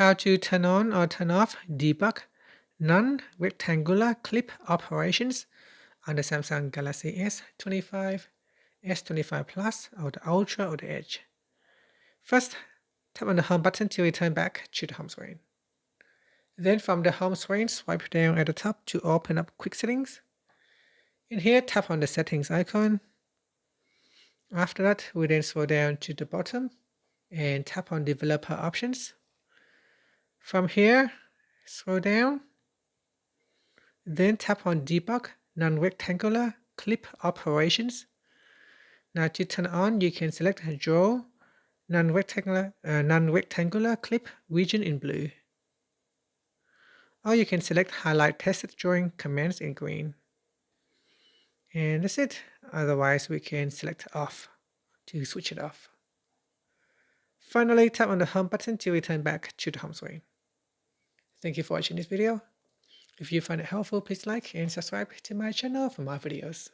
How to turn on or turn off debug non-rectangular clip operations on the Samsung Galaxy S25, S25 Plus, or the Ultra or the Edge. First, tap on the home button to return back to the home screen. Then from the home screen, swipe down at the top to open up quick settings. In here, tap on the settings icon. After that, we then scroll down to the bottom and tap on developer options. From here, scroll down, then tap on debug non-rectangular clip operations. Now to turn on, you can select draw non-rectangular clip region in blue. Or you can select highlight tested drawing commands in green. And that's it. Otherwise, we can select off to switch it off. Finally, tap on the home button to return back to the home screen. Thank you for watching this video. If you find it helpful, please like and subscribe to my channel for more videos.